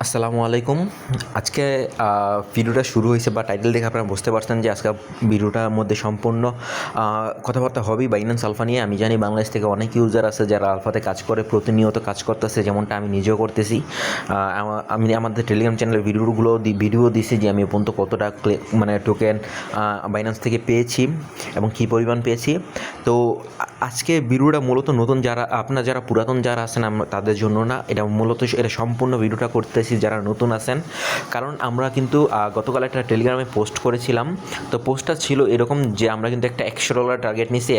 আসসালামু আলাইকুম। আজকে ভিডিওটা শুরু হয়েছে বা টাইটেল দেখে আপনারা বুঝতে পারছেন যে আজকে ভিডিওটার মধ্যে সম্পূর্ণ কথাবার্তা হবেই বাইন্যান্স আলফা নিয়ে। আমি জানি বাংলাদেশ থেকে অনেক ইউজার আছে যারা আলফাতে কাজ করে, প্রতিনিয়ত কাজ করতেছে, যেমনটা আমি নিজেও করতেছি। আমি আমাদের টেলিগ্রাম চ্যানেলের ভিডিও দিছি যে আমি পর্যন্ত কতটা টোকেন বাইন্যান্স থেকে পেয়েছি এবং কী পরিমাণ পেয়েছি। তো আজকে ভিডিওটা মূলত নতুন যারা পুরাতন যারা আছেন তাদের জন্য না, এটা মূলত এটা সম্পূর্ণ ভিডিওটা করতেছি যারা নতুন আছেন। কারণ আমরা কিন্তু গতকাল একটা টেলিগ্রামে পোস্ট করেছিলাম। তো পোস্টটা ছিল এরকম যে আমরা কিন্তু একটা $100 টার্গেট নিয়েছি,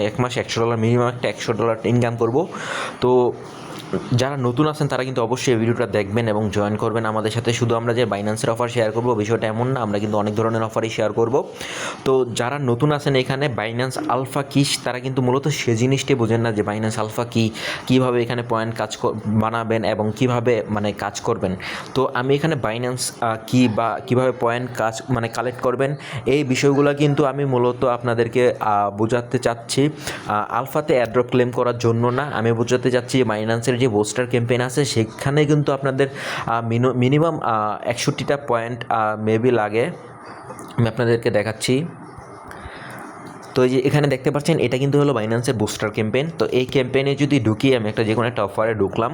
এক মাসে $100 মিনিমাম একটা $100 ইনকাম করব। তো যারা নতুন আছেন তারা কিন্তু অবশ্যই এই ভিডিওটা দেখবেন এবং জয়েন করবেন আমাদের সাথে। শুধু আমরা যে বাইন্যান্সের অফার শেয়ার করব বিষয়টা এমন না, আমরা কিন্তু অনেক ধরনের অফারই শেয়ার করব। তো যারা নতুন আছেন এখানে বাইন্যান্স আলফা কী, তারা কিন্তু মূলত সে জিনিসটাই বোঝেন না যে বাইন্যান্স আলফা কী, কীভাবে এখানে পয়েন্ট বানাবেন এবং কীভাবে কাজ করবেন। তো আমি এখানে বাইন্যান্স কী বা কীভাবে পয়েন্ট কালেক্ট করবেন এই বিষয়গুলো কিন্তু আমি মূলত আপনাদেরকে বোঝাতে চাচ্ছি। আলফাতে অ্যাড্রপ ক্লেম করার জন্য না, আমি বোঝাতে চাচ্ছি বাইন্যান্সের যে বুস্টার ক্যাম্পেইন আছে সেখানে কিন্তু আপনাদের মিনিমাম 61টা পয়েন্ট মেবি লাগে। আমি আপনাদেরকে দেখাচ্ছি। তো এই যে এখানে দেখতে পাচ্ছেন এটা কিন্তু হলো বাইন্যান্সের বুস্টার ক্যাম্পেইন। তো এই ক্যাম্পেইনে যদি ঢুকি, আমি যে কোনো একটা অফারে ঢুকলাম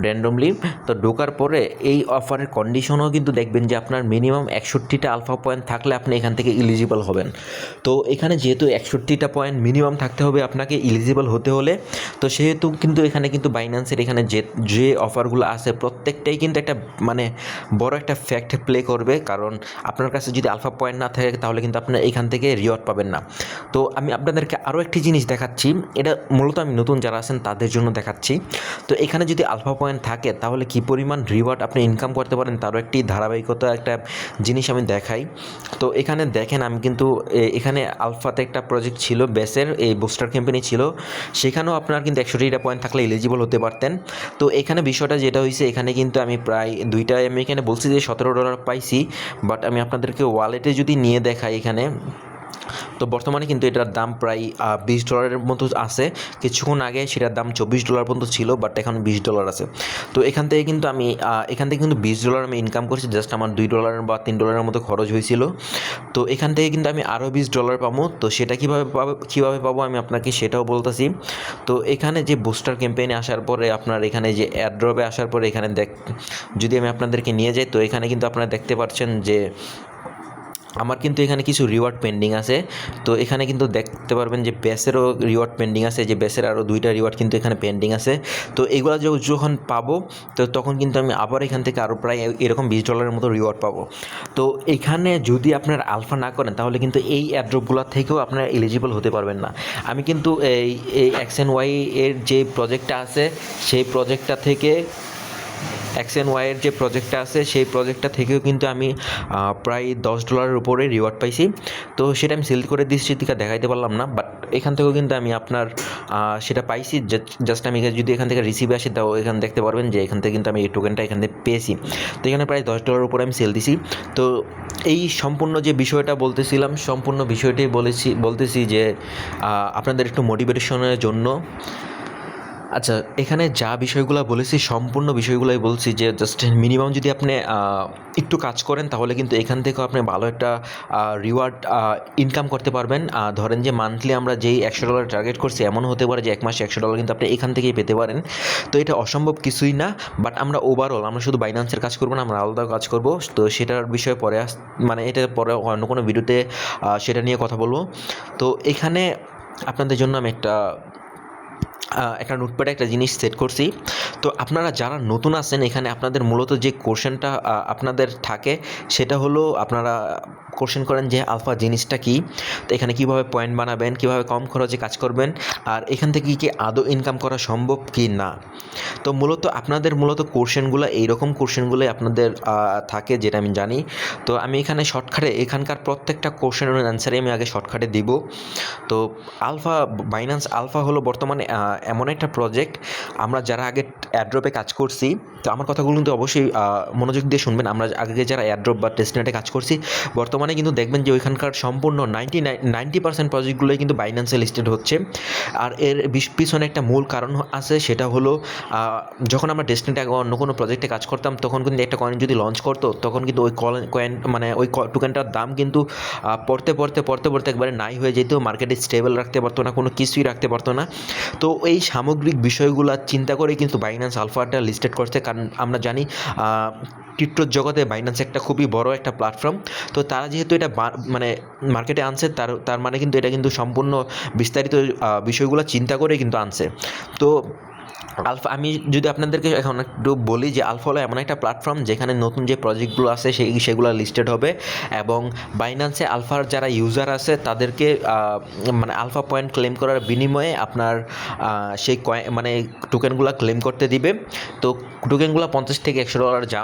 র্যান্ডমলি। তো ঢোকার পরে এই অফারের কন্ডিশনও কিন্তু দেখবেন যে আপনার মিনিমাম 61টা আলফা পয়েন্ট থাকলে আপনি এখান থেকে ইলিজিবল হবেন। তো এখানে যেহেতু 61টা পয়েন্ট মিনিমাম থাকতে হবে আপনাকে ইলিজিবল হতে হলে, তো সেহেতু কিন্তু এখানে কিন্তু বাইন্যান্সের এখানে যে অফারগুলো আছে প্রত্যেকটাই কিন্তু একটা বড় একটা ফ্যাক্ট প্লে করবে। কারণ আপনার কাছে যদি আলফা পয়েন্ট না থাকে তাহলে কিন্তু আপনার এখান থেকে রিওয়ার্ড পাবেন না। তো আমি আপনাদেরকে আরও একটি জিনিস দেখাচ্ছি, এটা মূলত আমি নতুন যারা আছেন তাদের জন্য দেখাচ্ছি। তো এখানে যদি আলফা পয়েন্ট থাকে তাহলে কী পরিমাণ রিওয়ার্ড আপনি ইনকাম করতে পারেন তারও একটি ধারাবাহিকতা একটা জিনিস আমি দেখাই। তো এখানে দেখেন আমি কিন্তু এখানে আলফাতে একটা প্রজেক্ট ছিল বেসের, এই বুস্টার ক্যাম্পেইনে ছিল, সেখানেও আপনার কিন্তু 160টা পয়েন্ট থাকলে এলিজিবল হতে পারতেন। তো এখানে বিষয়টা যেটা হয়েছে, এখানে কিন্তু আমি প্রায় আমি এখানে বলছি যে $17 পাইছি, বাট আমি আপনাদেরকে ওয়ালেটে যদি নিয়ে দেখাই এখানে, তো বর্তমানে কিন্তু এটার দাম প্রায় $20 মতো আছে। কিছুক্ষণ আগে সেটার দাম $24 পর্যন্ত ছিল, বাট এখন $20 আছে। তো এখান থেকে কিন্তু আমি $20 আমি ইনকাম করছি। জাস্ট আমার $2 বা $3 মতো খরচ হয়েছিল। তো এখান থেকে কিন্তু আমি আরও $20 পাবো। তো সেটা কীভাবে পাবো আমি আপনাকে সেটাও বলতেছি। তো এখানে যে বুস্টার ক্যাম্পেইনে আসার পরে আপনার এখানে যে এয়ারড্রপে আসার পরে এখানে যদি আমি আপনাদেরকে নিয়ে যাই, তো এখানে কিন্তু আপনারা দেখতে পাচ্ছেন যে আমার কিন্তু এখানে কিছু রিওয়ার্ড পেন্ডিং আছে। তো এখানে কিন্তু দেখতে পারবেন যে বেসেরও রিওয়ার্ড পেন্ডিং আছে, যে বেসের আরও 2টা রিওয়ার্ড কিন্তু এখানে পেন্ডিং আছে। তো এগুলো যখন পাবো তো তখন কিন্তু আমি আবার এখান থেকে আরও প্রায় এরকম $20 মতো রিওয়ার্ড পাবো। তো এখানে যদি আপনার আলফা না করেন তাহলে কিন্তু এই অ্যাড্রপগুলো থেকেও আপনারা এলিজিবল হতে পারবেন না। আমি কিন্তু এই XNY এর যে প্রজেক্টটা আছে সেই প্রজেক্টটা থেকে XNY এর যে প্রজেক্টটা আছে সেই প্রজেক্টটা থেকেও কিন্তু আমি প্রায় $10 উপরে রিওয়ার্ড পাইছি। তো সেটা আমি সিলেক্ট করে দিচ্ছি, দেখাইতে পারলাম না, বাট এখান থেকেও কিন্তু আমি আপনার সেটা পাইছি। জাস্ট আমি যদি এখান থেকে রিসিভে আসি তাও এখানে দেখতে পারবেন যে এখান থেকে কিন্তু আমি এই টোকেনটা এখান থেকে পেয়েছি। তো এখানে প্রায় $10 উপরে আমি সেল দিছি। তো এই সম্পূর্ণ যে বিষয়টা বলতেছিলাম, সম্পূর্ণ বিষয়টাই বলতেছি যে আপনাদের একটু মোটিভেশনের জন্য। আচ্ছা, এখানে যা বিষয়গুলো বলেছি সম্পূর্ণ বিষয়গুলোই বলছি যে জাস্ট মিনিমাম যদি আপনি একটু কাজ করেন তাহলে কিন্তু এখান থেকেও আপনি ভালো একটা রিওয়ার্ড ইনকাম করতে পারবেন। ধরেন যে মান্থলি আমরা যেই $100 টার্গেট করছি, এমন হতে পারে যে এক মাসে $100 কিন্তু আপনি এখান থেকেই পেতে পারেন। তো এটা অসম্ভব কিছুই না, বাট আমরা ওভারঅল আমরা শুধু বাইন্যান্সের কাজ করবো না, আমরা আলাদা কাজ করব। তো সেটার বিষয়ে পরে এটা পরে অন্য কোনো ভিডিওতে সেটা নিয়ে কথা বলবো। তো এখানে আপনাদের জন্য আমি একটা নোটপ্যাডে একটা জিনিস সেট করছি। তো আপনারা যারা নতুন আছেন এখানে আপনাদের মূলত যে কোশ্চেনটা আপনাদের থাকে সেটা হলো আপনারা কোশ্চেন করেন যে আলফা জিনিসটা কী, তো এখানে কীভাবে পয়েন্ট বানাবেন, কীভাবে কম খরচে কাজ করবেন, আর এখান থেকে কি আদৌ ইনকাম করা সম্ভব কি না। তো আপনাদের কোশ্চেনগুলো এইরকম কোশ্চেনগুলোই আপনাদের থাকে, যেটা আমি জানি। তো আমি এখানে শর্টকাটে এখানকার প্রত্যেকটা কোশ্চেনের অ্যান্সারে আমি আগে শর্টকাটে দিব। তো বাইন্যান্স আলফা হলো বর্তমানে এমন একটা প্রজেক্ট, আমরা যারা আগে এয়ারড্রপে কাজ করছি, তো আমার কথাগুলো কিন্তু অবশ্যই মনোযোগ দিয়ে শুনবেন। আমরা আগে যারা এয়ারড্রপ বা টেস্টনেটে কাজ করছি, বর্তমানে কিন্তু দেখবেন যে ওইখানকার সম্পূর্ণ 90% প্রজেক্টগুলোই কিন্তু বাইন্যান্সে লিস্টেড হচ্ছে। আর এর পিছনে একটা মূল কারণ আছে, সেটা হলো যখন আমরা টেস্টনেটে অন্য কোনো প্রজেক্টে কাজ করতাম, তখন কিন্তু একটা কয়েন যদি লঞ্চ করতো, তখন কিন্তু ওই কয়েন মানে ওই টোকেনটার দাম কিন্তু পড়তে একবারে নাই হয়ে যেত, মার্কেটে স্টেবল রাখতে পারতো না, কোনো কিছুই রাখতে পারতো না। তো এই সামগ্রিক বিষয়গুলো চিন্তা করে কিন্তু বাইন্যান্স আলফাটা লিস্টেড করছে, কারণ আমরা জানি ক্রিপ্টোর জগতে বাইন্যান্স একটা খুবই বড় একটা প্ল্যাটফর্ম। তো তারা যেহেতু এটা মানে মার্কেটে আনছে, তার মানে কিন্তু এটা কিন্তু সম্পূর্ণ বিস্তারিত বিষয়গুলো চিন্তা করে কিন্তু আনছে। তো আলফা, আমি যদি আপনাদেরকে এখন একটু বলি যে আলফা হলো এমন একটা প্ল্যাটফর্ম যেখানে নতুন যে প্রজেক্টগুলো আছে সেগুলো লিস্টেড হবে, এবং বাইন্যান্সে আলফার যারা ইউজার আছে তাদেরকে মানে আলফা পয়েন্ট ক্লেম করার বিনিময়ে আপনার সেই মানে টোকেনগুলো ক্লেম করতে দিবে। তো টোকেনগুলো $50 থেকে $100 যা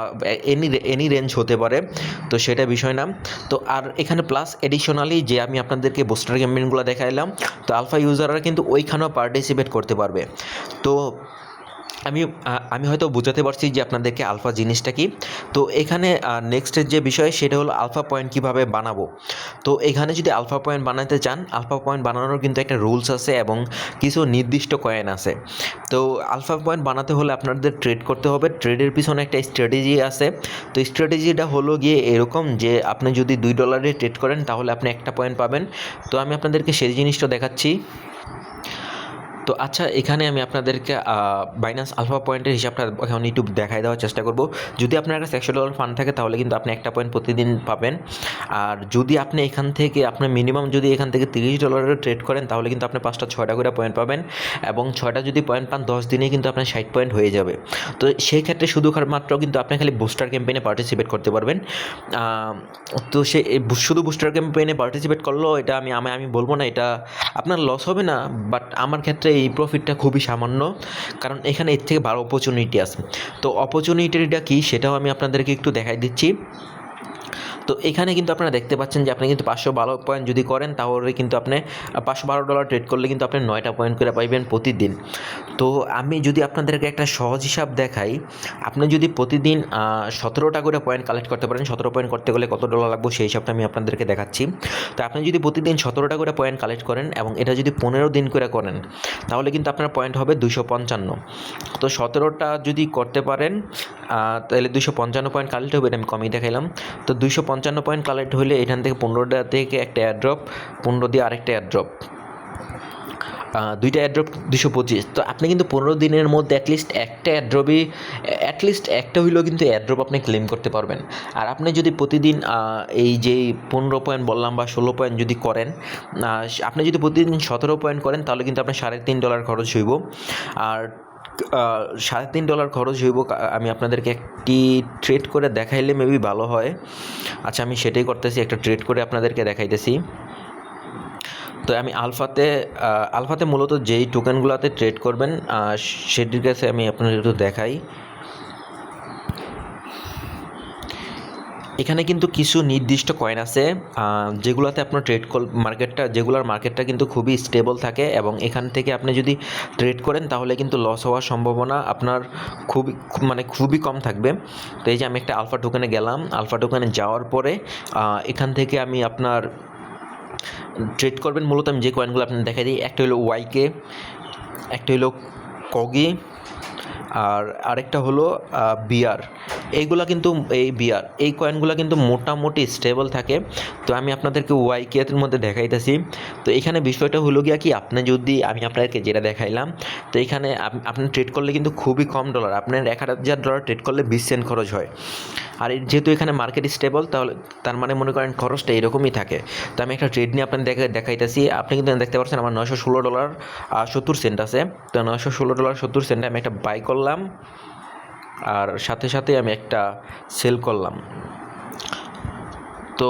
এনি রেঞ্জ হতে পারে, তো সেটা বিষয় না। তো আর এখানে প্লাস এডিশনালি যে আমি আপনাদেরকে বুস্টার ক্যাম্পেইনগুলো দেখাইলাম, তো আলফা ইউজাররা কিন্তু ওইখানেও পার্টিসিপেট করতে পারবে। তো আমি হয়তো বোঝাতে পারছি যে আপনাদেরকে আলফা জিনিসটা কি। তো এখানে নেক্সটের যে বিষয় সেটা হলো আলফা পয়েন্ট কীভাবে বানাবো। তো এখানে যদি আলফা পয়েন্ট বানাতে চান, আলফা পয়েন্ট বানানোর কিন্তু একটা রুলস আছে এবং কিছু নির্দিষ্ট কয়েন আছে। তো আলফা পয়েন্ট বানাতে হলে আপনাদের ট্রেড করতে হবে, ট্রেডের পিছনে একটা স্ট্র্যাটেজি আছে। তো স্ট্র্যাটেজিটা হলো গিয়ে এরকম যে আপনি যদি $2 ট্রেড করেন তাহলে আপনি একটা পয়েন্ট পাবেন। তো আমি আপনাদেরকে সেই জিনিসটা দেখাচ্ছি। তো আচ্ছা, এখানে আমি আপনাদেরকে বাইন্যান্স আলফা পয়েন্টের হিসাবটা এখন একটু দেখাই দেওয়ার চেষ্টা করব। যদি আপনার কাছে $100 ফান্ড থাকে তাহলে কিন্তু আপনি একটা পয়েন্ট প্রতিদিন পাবেন। আর যদি আপনি এখান থেকে আপনার মিনিমাম যদি এখান থেকে $30 ট্রেড করেন তাহলে কিন্তু আপনি 5টা 6টা করে পয়েন্ট পাবেন, এবং 6টা যদি পয়েন্ট পান 10 দিনে কিন্তু আপনার 60 পয়েন্ট হয়ে যাবে। তো সেই ক্ষেত্রে মাত্র কিন্তু আপনি খালি বুস্টার ক্যাম্পেইনে পার্টিসিপেট করতে পারবেন। তো শুধু বুস্টার ক্যাম্পেইনে পার্টিসিপেট করলেও এটা আমি বলবো না এটা আপনার লস হবে না, বাট আমার ক্ষেত্রে এই প্রফিটটা খুবই সামান্য, কারণ এখানে এর থেকে ভালো অপরচুনিটি আছে। তো অপরচুনিটিটা কি সেটাও আমি আপনাদেরকে একটু দেখাই দিচ্ছি। তো এখানে কিন্তু আপনারা দেখতে পাচ্ছেন যে আপনি কিন্তু 512 পয়েন্ট যদি করেন তাহলে কিন্তু আপনি $512 ট্রেড করলে কিন্তু আপনি 9টা পয়েন্ট করে পাইবেন প্রতিদিন। তো আমি যদি আপনাদেরকে একটা সহজ হিসাব দেখাই, আপনি যদি প্রতিদিন 17টা করে পয়েন্ট কালেক্ট করতে পারেন, 17 পয়েন্ট করতে গেলে কত ডলার লাগবে সেই হিসাবটা আমি আপনাদেরকে দেখাচ্ছি। তো আপনি যদি প্রতিদিন 17টা করে পয়েন্ট কালেক্ট করেন এবং এটা যদি 15 দিন করে করেন তাহলে কিন্তু আপনার পয়েন্ট হবে 255। তো 17টা যদি করতে পারেন তাহলে 255 পয়েন্ট কালেক্ট হবে, এটা আমি কমই দেখাইলাম। তো 255 পয়েন্ট কালেক্ট হলে এখান থেকে 15টা থেকে একটা এয়ারড্রপ, 15 দিয়ে আরেকটা এয়ারড্রপ, দুইটা এয়ারড্রপ 225। তো আপনি কিন্তু 15 দিনের মধ্যে অ্যাটলিস্ট একটা হইলেও কিন্তু এয়ারড্রপ আপনি ক্লেম করতে পারবেন। আর আপনি যদি প্রতিদিন এই যে 15 পয়েন্ট বললাম বা 16 পয়েন্ট যদি করেন, আপনি যদি প্রতিদিন 17 পয়েন্ট করেন তাহলে কিন্তু আপনার $3.5 খরচ হইব। আর $3.5 খরচ হইব। আমি আপনাদেরকে একটি ট্রেড করে দেখাইলে মেবি ভালো হয়। আচ্ছা, আমি সেটাই করতেছি, একটা ট্রেড করে আপনাদেরকে দেখাইতেছি। তো আমি আলফাতে মূলত যেই টোকেনগুলোতে ট্রেড করবেন সেটির কাছে আমি আপনাদের একটু দেখাই। এখানে কিন্তু কিছু নির্দিষ্ট কয়েন আছে যেগুলোতে আপনার যেগুলোর মার্কেটটা কিন্তু খুবই স্টেবল থাকে, এবং এখান থেকে আপনি যদি ট্রেড করেন তাহলে কিন্তু লস হওয়ার সম্ভাবনা আপনার খুবই কম থাকবে। তো এই যে আমি একটা আলফা টোকেনে গেলাম, আলফা টোকেনে যাওয়ার পরে এখান থেকে আমি আপনার ট্রেড করবেন। মূলত আমি যে কয়েনগুলো আপনার দেখাই দিই, একটা হলো ওয়াইকে, একটা হলো কগি, আর আরেকটা হলো বিআর। এই কয়েনগুলো কিন্তু মোটামুটি স্টেবল থাকে। তো আমি আপনাদেরকে ওয়াইকের মধ্যে দেখাইতেছি। তো এখানে বিষয়টা হলো গিয়া কি, আমি আপনাদেরকে যেটা দেখাইলাম, তো এখানে আপনি ট্রেড করলে কিন্তু খুবই কম ডলার, আপনার $1000 ট্রেড করলে 20 সেন্ট খরচ হয়। আর যেহেতু এখানে মার্কেট স্টেবল, তাহলে তার মানে মনে করেন খরচটা এরকমই থাকে। তো আমি একটা ট্রেড নিয়ে আপনাদের দেখাইতেছি। আপনি কিন্তু দেখতে পাচ্ছেন আমার $916.70 আছে। তো $916.70 আমি একটা বাই করলাম, আর সাথে সাথে আমি একটা সেল করলাম। তো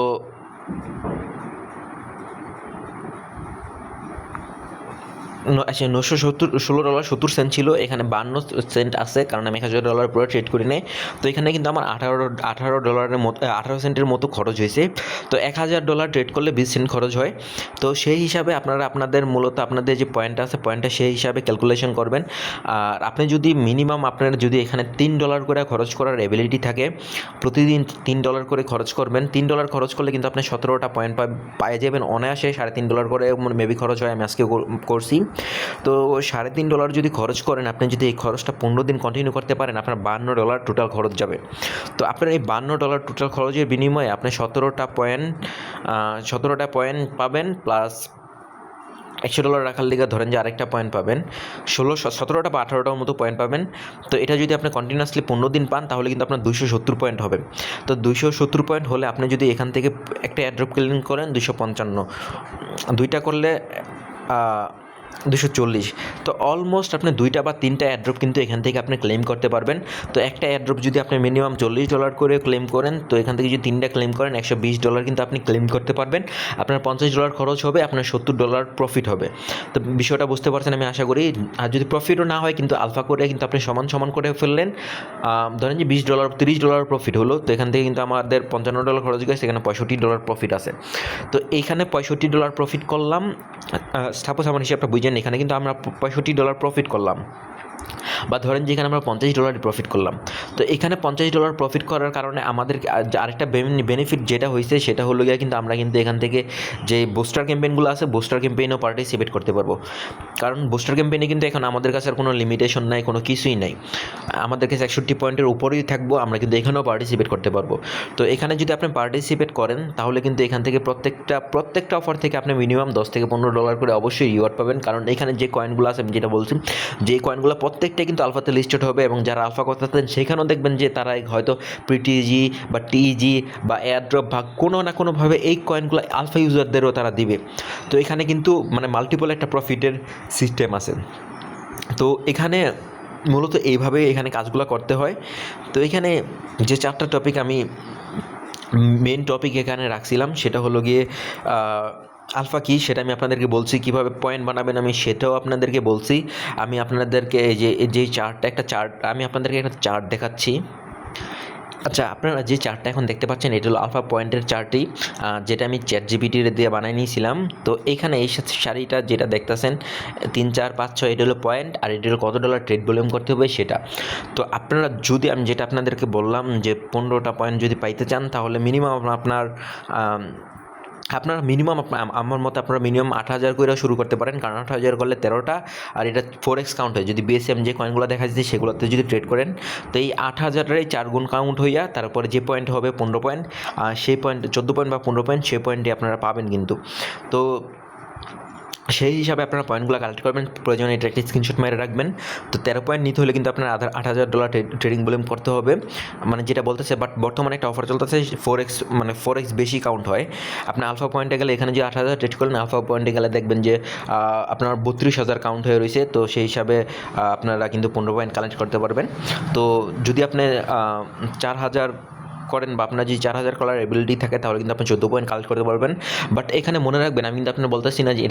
আচ্ছা, $970 ছিল, এখানে 52 সেন্ট আছে, কারণ আমি $1000 পুরো ট্রেড করি নাই। তো এখানে কিন্তু আমার $18 মতো 18 সেন্টের মতো খরচ হয়েছে। তো $1000 ট্রেড করলে 20 সেন্ট খরচ হয়। তো সেই হিসাবে আপনারা আপনাদের মূলত আপনাদের যে পয়েন্টটা আছে, পয়েন্টটা সেই হিসাবে ক্যালকুলেশন করবেন। আর আপনি যদি মিনিমাম আপনার যদি এখানে $3 করে খরচ করার এবিলিটি থাকে, প্রতিদিন $3 করে খরচ করবেন। $3 খরচ করলে কিন্তু আপনি 17টা পয়েন্ট পাই যাবেন অনায়াসে। $3.5 করে মেবি খরচ হয়, আমি আজকে করছি। তো $3.5 যদি খরচ করেন, আপনি যদি এই খরচটা 15 দিন কন্টিনিউ করতে পারেন, আপনার $52 টোটাল খরচ যাবে। তো আপনার এই $52 টোটাল খরচের বিনিময়ে আপনি 17টা পয়েন্ট পাবেন, প্লাস $100 রাখার লিগে ধরেন যে আরেকটা পয়েন্ট পাবেন, 17টা বা 18টার মতো পয়েন্ট পাবেন। তো এটা যদি আপনি কন্টিনিউয়াসলি 15 দিন পান, তাহলে কিন্তু আপনার 270 পয়েন্ট হবে। তো 270 পয়েন্ট হলে আপনি যদি এখান থেকে একটা এয়ারড্রপ ক্লিন করেন 255, দুইটা করলে 240। তো অলমোস্ট আপনি 2টা বা 3টা এয়ারড্রপ কিন্তু এখান থেকে আপনি ক্লেম করতে পারবেন। তো একটা এয়ারড্রপ যদি আপনি মিনিমাম $40 করে ক্লেম করেন, তো এখান থেকে যদি 3টা ক্লেম করেন $120 কিন্তু আপনি ক্লেম করতে পারবেন। আপনার $50 খরচ হবে, আপনার $70 প্রফিট হবে। তো বিষয়টা বুঝতে পারছেন আমি আশা করি। আর যদি প্রফিটও না হয়, কিন্তু আলফা করে কিন্তু আপনি সমান করে ফেললেন, ধরেন যে $20 $30 প্রফিট হলো। তো এখান থেকে কিন্তু আমাদের $55 খরচ গেছে, এখানে $65 প্রফিট আছে। তো এইখানে $65 প্রফিট করলাম, সাপোজ আমার হিসাবটা বুঝেন, এখানে কিন্তু আমরা $65 প্রফিট করলাম, বা ধরেন যে এখানে আমরা $50 প্রফিট করলাম। তো এখানে $50 প্রফিট করার কারণে আমাদের আরেকটা বেনিফিট যেটা হয়েছে, সেটা হলো গিয়ে কিন্তু আমরা কিন্তু এখান থেকে যে বুস্টার ক্যাম্পেইনগুলো আছে, বুস্টার ক্যাম্পেইনও পার্টিসিপেট করতে পারবো। কারণ বুস্টার ক্যাম্পেইনে কিন্তু এখন আমাদের কাছে আর কোনো লিমিটেশন নাই, কোনো কিছুই নাই, আমাদের কাছে 61 পয়েন্টের উপরেই থাকবো, আমরা কিন্তু এখানেও পার্টিসিপেট করতে পারবো। তো এখানে যদি আপনি পার্টিসিপেট করেন, তাহলে কিন্তু এখান থেকে প্রত্যেকটা অফার থেকে আপনি মিনিমাম $10 থেকে $15 করে অবশ্যই রিওয়ার্ড পাবেন। কারণ এখানে যে কয়েনগুলো আছে, আমি যেটা বলছি, যে কয়েনগুলো প্রত্যেকটাই কিন্তু আলফাতে লিস্টেড হবে, এবং যারা আলফা করতেছেন সেখানেও দেখবেন যে তারা হয়তো প্রিটিজি বা টিজি বা এয়ারড্রপ বা কোনো না কোনোভাবে এই কয়েনগুলো আলফা ইউজারদেরও তারা দিবে। তো এখানে কিন্তু মানে মাল্টিপল একটা প্রফিটের সিস্টেম আছে। তো এখানে মূলত এইভাবে এখানে কাজগুলো করতে হয়। তো এখানে যে 4টা টপিক আমি মেন টপিক এখানে রাখছিলাম, সেটা হলো গিয়ে আলফা কী, সেটা আমি আপনাদেরকে বলছি, কীভাবে পয়েন্ট বানাবেন আমি সেটাও আপনাদেরকে বলছি। আমি আপনাদেরকে যে একটা চার্ট আমি আপনাদেরকে একটা চার্ট দেখাচ্ছি। আচ্ছা, আপনারা যে চার্টটা এখন দেখতে পাচ্ছেন, এটা হলো আলফা পয়েন্টের চার্টই, যেটা আমি ChatGPT দিয়ে বানিয়ে নিয়েছিলাম। তো এখানে এই শাড়িটা যেটা দেখতেছেন 3 4 5 6, এটা হলো পয়েন্ট, আর এটা হলো কত ডলার ট্রেড ভলিউম করতে হবে সেটা। তো আপনারা যদি আমি যেটা আপনাদেরকে বললাম যে 15টা পয়েন্ট যদি পাইতে চান, তাহলে মিনিমাম আপনারা মিনিমাম আমার মতে আপনারা মিনিমাম 8000 করে শুরু করতে পারেন, কারণ 8000 করলে 13টা, আর এটা 4x কাউন্ট হয়। যদি BSM যে কয়েনগুলো দেখা যাচ্ছে সেগুলোতে যদি ট্রেড করেন, তো এই 8000-এর 4 গুণ কাউন্ট হইয়া তারপরে যে পয়েন্ট হবে 15 পয়েন্ট, সেই পয়েন্ট 14 পয়েন্ট বা 15 পয়েন্ট, সেই পয়েন্টে আপনারা পাবেন কিন্তু। তো সেই হিসাবে আপনারা পয়েন্টগুলো কালেক্ট করবেন, প্রয়োজনে এটা একটা স্ক্রিনশট মেরে রাখবেন। তো 13 পয়েন্ট নিতে হলে কিন্তু আপনার $8000 ট্রেডিং ভলিউম করতে হবে, মানে যেটা বলতেছে। বাট বর্তমানে একটা অফার চলতেছে 4x বেশি কাউন্ট হয়। আপনি আলফা পয়েন্টে গেলে, এখানে যে 8000 ট্রেড করলেন, আলফা পয়েন্টে গেলে দেখবেন যে আপনার 32,000 কাউন্ট হয়ে রয়েছে। তো সেই হিসাবে আপনারা কিন্তু 15 পয়েন্ট কালেক্ট করতে পারবেন। তো যদি আপনি 4000 করেন, বা আপনার যদি 4000 করার এবিলিটি থাকে, তাহলে কিন্তু আপনি 14 পয়েন্ট কালেক্ট করতে পারবেন। বাট এখানে মনে রাখবেন, আমি কিন্তু আপনার বলতেছি না যে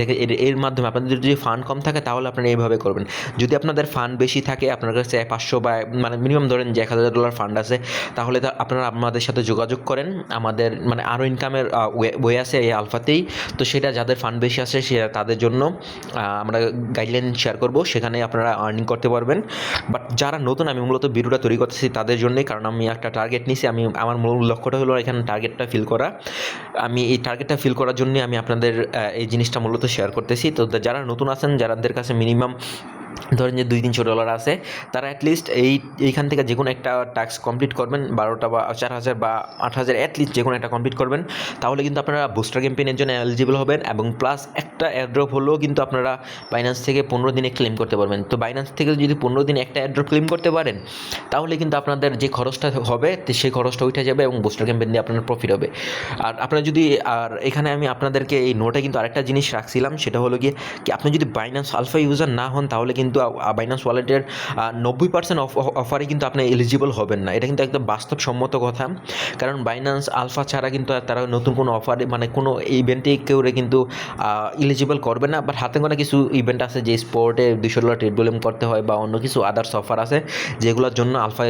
এর মাধ্যমে আপনাদের যদি ফান্ড কম থাকে, তাহলে আপনারা এইভাবে করবেন। যদি আপনাদের ফান্ড বেশি থাকে, আপনার কাছে 500 বা মানে মিনিমাম ধরেন যে $1000 ফান্ড আছে, তাহলে আপনারা আমাদের সাথে যোগাযোগ করেন। আমাদের মানে আরও ইনকামের ওয়ে আছে এই আলফাতেই। তো সেটা যাদের ফান্ড বেশি আছে তাদের জন্য আমরা গাইডলাইন শেয়ার করব, সেখানে আপনারা আর্নিং করতে পারবেন। বাট যারা নতুন, আমি মূলত ভিডিওটা তৈরি করতেছি তাদের জন্যই, কারণ আমি একটা টার্গেট নিছি। আমার মূল লক্ষ্যটা হলো এখানে টার্গেটটা ফিল করা। আমি এই টার্গেটটা ফিল করার জন্যই আমি আপনাদের এই জিনিসটা মূলত শেয়ার করতেছি। তো যারা নতুন আছেন, যাদের কাছে মিনিমাম ধরেন যে $200-300 আছে, তারা অ্যাটলিস্ট এইখান থেকে যে কোনো একটা টাস্ক কমপ্লিট করবেন, 12টা বা 4000 বা 8000, অ্যাটলিস্ট যে কোনো একটা কমপ্লিট করবেন। তাহলে কিন্তু আপনারা বুস্টার ক্যাম্পেইনের জন্য এলিজিবল হবেন, এবং প্লাস একটা এয়ারড্রপ হলেও কিন্তু আপনারা বাইন্যান্স থেকে 15 দিনে ক্লেম করতে পারবেন। তো বাইন্যান্স থেকে যদি 15 দিনে একটা এয়ারড্রপ ক্লেম করতে পারেন, তাহলে কিন্তু আপনাদের যে খরচটা হবে সেই খরচটা উঠে যাবে, এবং বুস্টার ক্যাম্পেইন দিয়ে আপনার প্রফিট হবে। আর আপনারা যদি এখানে আমি আপনাদেরকে এই নোটে কিন্তু আরেকটা জিনিস রাখছিলাম, সেটা হলো কি আপনি যদি বাইন্যান্স আলফা ইউজার না হন, তাহলে কিন্তু কিন্তু বাইন্যান্স ওয়ালেটের 90% অফারে কিন্তু আপনি এলিজিবল হবেন না। এটা কিন্তু একদম বাস্তবসম্মত কথা, কারণ বাইন্যান্স আলফা ছাড়া কিন্তু তারা নতুন কোনো অফারে মানে কোনো ইভেন্টে কেউ কিন্তু এলিজিবল করবে না। বাট হাতে গোনা কিছু ইভেন্ট আছে যে স্পোর্টে $200 ট্রেড ভলিউম করতে হয় বা অন্য কিছু আদার্স অফার আছে যেগুলোর জন্য আলফা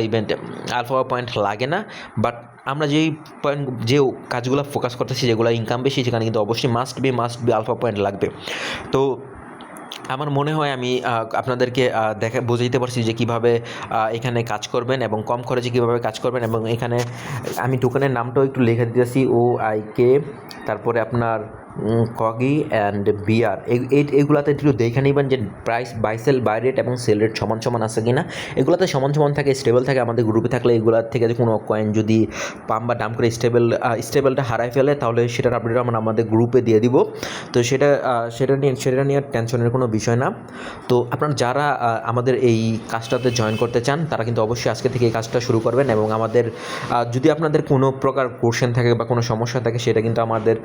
পয়েন্ট লাগে না। বাট আমরা যে কাজগুলো ফোকাস করতেছি, যেগুলো ইনকাম বেশি, সেখানে কিন্তু অবশ্যই মাস্ট বি আলফা পয়েন্ট লাগবে। তো আমার মনে হয় আমি আপনাদেরকে বোঝাইতে পারছি যে কীভাবে এখানে কাজ করবেন এবং কম খরচে কীভাবে কাজ করবেন। এবং এখানে আমি দোকানের নামটাও একটু লিখে দিতেছি, OIK, তারপরে আপনার কগি অ্যান্ড বিআর। এইগুলাতে একটু দেখে নেবেন যে প্রাইস বাই রেট এবং সেল রেট সমান আছে কি না। এগুলোতে সমান থাকে, স্টেবল থাকে। আমাদের গ্রুপে থাকলে এগুলোর থেকে কোনো কয়েন যদি পাম্প বা ডাম করে স্টেবলটা হারাই ফেলে, তাহলে সেটার আপডেট আমরা আমাদের গ্রুপে দিয়ে দিব। তো সেটা নিয়ে টেনশনের কোনো বিষয় না। তো আপনারা যারা আমাদের এই কাজটাতে জয়েন করতে চান, তারা কিন্তু অবশ্যই আজকে থেকে এই কাজটা শুরু করবেন। এবং আমাদের যদি আপনাদের কোনো প্রকার কোশ্চেন থাকে বা কোনো সমস্যা থাকে, সেটা কিন্তু আমাদের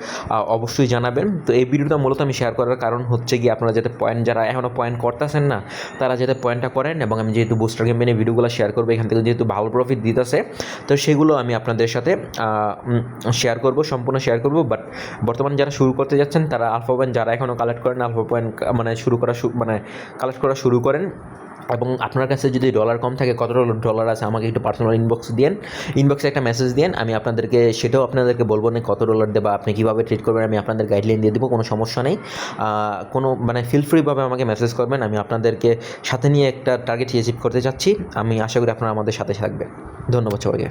অবশ্যই জানাবেন। তো এই ভিডিওটা মূলত আমি শেয়ার করার কারণ হচ্ছে কি, আপনারা যাতে যারা এখনও পয়েন্ট করতেছেন না, তারা যাতে পয়েন্টটা করেন। এবং আমি যেহেতু বুস্টার ক্যাম্পেইনে ভিডিওগুলো শেয়ার করবো, এখান থেকে যেহেতু ভালো প্রফিট দিতেছে, তো সেগুলো আমি আপনাদের সাথে সম্পূর্ণ শেয়ার করবো। বাট বর্তমানে যারা শুরু করতে যাচ্ছেন, তারা আলফা পয়েন্ট যারা এখনও কালেক্ট করেন, আলফা পয়েন্ট কালেক্ট করা শুরু করেন। এবং আপনার কাছে যদি ডলার কম থাকে, কত ডলার আছে, আমাকে একটু পার্সোনাল ইনবক্সে একটা মেসেজ দিন। আমি আপনাদেরকে বলবো না কত ডলার দেবা, আপনি কীভাবে ট্রিট করবেন, আমি আপনাদের গাইডলাইন দিয়ে দেবো, কোনো সমস্যা নেই। ফিল ফ্রিভাবে আমাকে মেসেজ করবেন। আমি আপনাদেরকে সাথে নিয়ে একটা টার্গেট অ্যাচিভ করতে চাচ্ছি। আমি আশা করি আপনারা আমাদের সাথে থাকবেন। ধন্যবাদ সবাইকে।